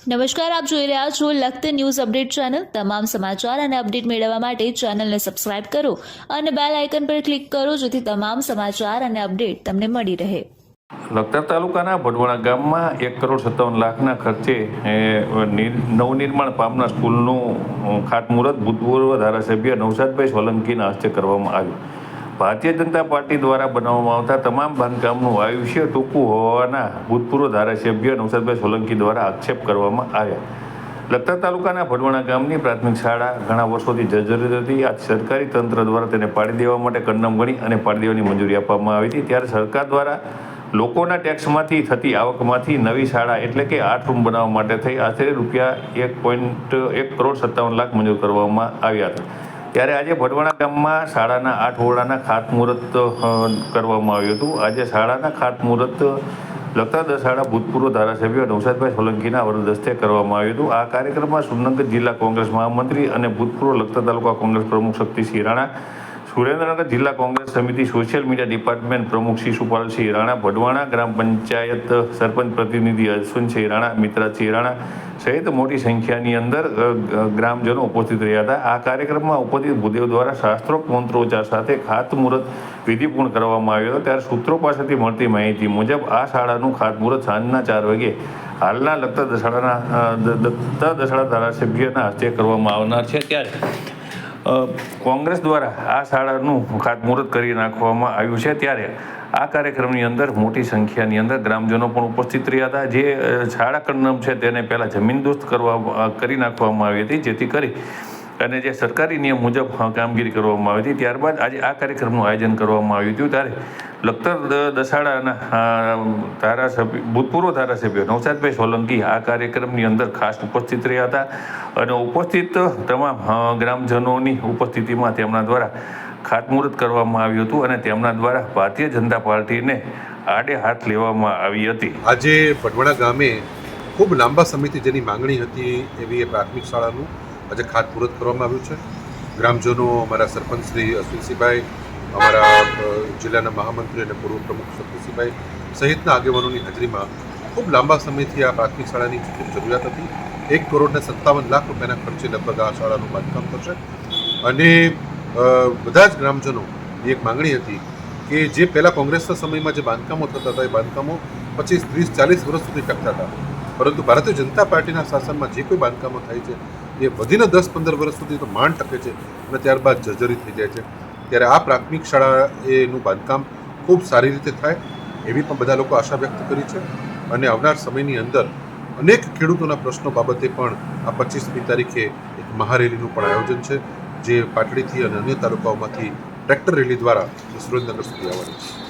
નમસ્કાર, આપ જોઈ રહ્યા છો લખત ન્યૂઝ અપડેટ ચેનલ। તમામ સમાચાર અને અપડેટ મેળવવા માટે ચેનલને સબસ્ક્રાઇબ કરો અને બેલ આઇકન પર ક્લિક કરો જેથી તમામ સમાચાર અને અપડેટ તમને મળી રહે। લખતર તાલુકાના ભડવાણા ગામમાં 1,57,00,000ના ખર્ચે નવનિર્માણ પામનાર સ્કૂલનું ખાતમુહૂર્ત ભૂતપૂર્વ ધારાસભ્ય નવસાદભાઈ સોલંકીના હસ્તે કરવામાં આવ્યું। ભારતીય જનતા પાર્ટી દ્વારા બનાવવામાં આવતા તમામ બાંધકામનું આયુષ્ય ટૂંકું હોવાના ભૂતપૂર્વ ધારાસભ્ય નવસાદભાઈ સોલંકી દ્વારા આક્ષેપ કરવામાં આવ્યા। લખતર તાલુકાના ભડવાણા ગામની પ્રાથમિક શાળા ઘણા વર્ષોથી જર્જરિત હતી। આ સરકારી તંત્ર દ્વારા તેને પાડી દેવા માટે કન્નમ ગણી અને પાડી દેવાની મંજૂરી આપવામાં આવી હતી। ત્યારે સરકાર દ્વારા લોકોના ટેક્સમાંથી થતી આવકમાંથી નવી શાળા એટલે કે 8 રૂમ બનાવવા માટે થઈ આશરે રૂપિયા 1,57,00,000 મંજૂર કરવામાં આવ્યા હતા। ત્યારે આજે ભડવાણા ગામમાં શાળાના 8 ઓરડાના ખાતમુહૂર્ત કરવામાં આવ્યું હતું। આજે શાળાના ખાતમુહૂર્ત લખતર દસાડા ભૂતપૂર્વ ધારાસભ્ય નવસાદભાઈ સોલંકીના વરદ હસ્તે કરવામાં આવ્યું હતું। આ કાર્યક્રમમાં સુરેન્દ્રનગર જિલ્લા કોંગ્રેસ મહામંત્રી અને ભૂતપૂર્વ લખતર તાલુકા કોંગ્રેસ પ્રમુખ શક્તિસિંહ રાણા, સુરેન્દ્રનગર જિલ્લા કોંગ્રેસ સમિતિ સોશિયલ મીડિયા ડિપાર્ટમેન્ટ પ્રમુખ શિશુપાલસિંહ રાણા, ભડવાણા ગ્રામ પંચાયત સરપંચ પ્રતિનિધિ અશ્વનસિંહ રાણા, મિત્રાસિંહ રાણા સહિત મોટી સંખ્યાની અંદર ગ્રામજનો ઉપસ્થિત રહ્યા હતા। આ કાર્યક્રમમાં ઉપસ્થિત ભૂદેવ દ્વારા શાસ્ત્રોક્ત મંત્રોચ્ચાર સાથે ખાતમુહૂર્ત વિધિ પૂર્ણ કરવામાં આવ્યો હતો। ત્યારે સૂત્રો પાસેથી મળતી માહિતી મુજબ આ શાળાનું ખાતમુહૂર્ત સાંજના 4 વાગે હાલના લખતર દસાડા ધારાસભ્યના હસ્તે કરવામાં આવનાર છે। ત્યારે કોંગ્રેસ દ્વારા આ શાળાનું ખાતમુહૂર્ત કરી નાખવામાં આવ્યું છે। ત્યારે આ કાર્યક્રમની અંદર મોટી સંખ્યાની અંદર ગ્રામજનો પણ ઉપસ્થિત રહ્યા હતા। જે શાળા કન્નમ છે તેને પહેલાં જમીનદોસ્ત કરી નાખવામાં આવી હતી, જેથી કરી અને જે સરકારી નિયમ મુજબ કામગીરી કરવામાં આવી હતી। ત્યારબાદ આજે આ કાર્યક્રમનું આયોજન કરવામાં આવ્યું હતું। ત્યારે લખતર દસાડાના ભૂતપૂર્વ ધારાસભ્ય નવસાદભાઈ સોલંકી આ કાર્યક્રમની અંદર ખાસ ઉપસ્થિત રહ્યા હતા અને ઉપસ્થિત તમામ ગ્રામજનોની ઉપસ્થિતિમાં તેમના દ્વારા ખાતમુહૂર્ત કરવામાં આવ્યું હતું અને તેમના દ્વારા ભારતીય જનતા પાર્ટીને આડે હાથ લેવામાં આવી હતી। આજે ભડવાણા ગામે ખૂબ લાંબા સમયથી જેની માંગણી હતી એવી પ્રાથમિક શાળાનું આજે ખાતમુહૂર્ત કરવામાં આવ્યું છે। ગ્રામજનો, અમારા સરપંચ શ્રી અશ્વિનસિંહભાઈ, અમારા જિલ્લાના મહામંત્રી અને પૂર્વ પ્રમુખ શક્તિસિંહભાઈ સહિતના આગેવાનોની હાજરીમાં ખૂબ લાંબા સમયથી આ પ્રાથમિક શાળાની ખૂબ જરૂરિયાત હતી। 1,57,00,000 રૂપિયાના ખર્ચે લગભગ આ શાળાનું બાંધકામ થશે અને બધા જ ગ્રામજનોની એક માંગણી હતી કે જે પહેલાં કોંગ્રેસના સમયમાં જે બાંધકામો થતા હતા એ બાંધકામો 25, 30, 40 વર્ષ સુધી ટકતા હતા, પરંતુ ભારતીય જનતા પાર્ટીના શાસનમાં જે કોઈ બાંધકામો થાય છે એ વધીને 10-15 વર્ષ સુધી તો માંડ ટકે છે અને ત્યારબાદ જર્જરિત થઈ જાય છે। ત્યારે આ પ્રાથમિક શાળા એનું બાંધકામ ખૂબ સારી રીતે થાય એવી પણ બધા લોકો આશા વ્યક્ત કરી છે અને આવનાર સમયની અંદર અનેક ખેડૂતોના પ્રશ્નો બાબતે પણ આ 25મી તારીખે એક મહારેલીનું પણ આયોજન છે, જે પાટડીથી અને અન્ય તાલુકાઓમાંથી ટ્રેક્ટર રેલી દ્વારા સુરેન્દ્રનગર સુધી આવવાની છે।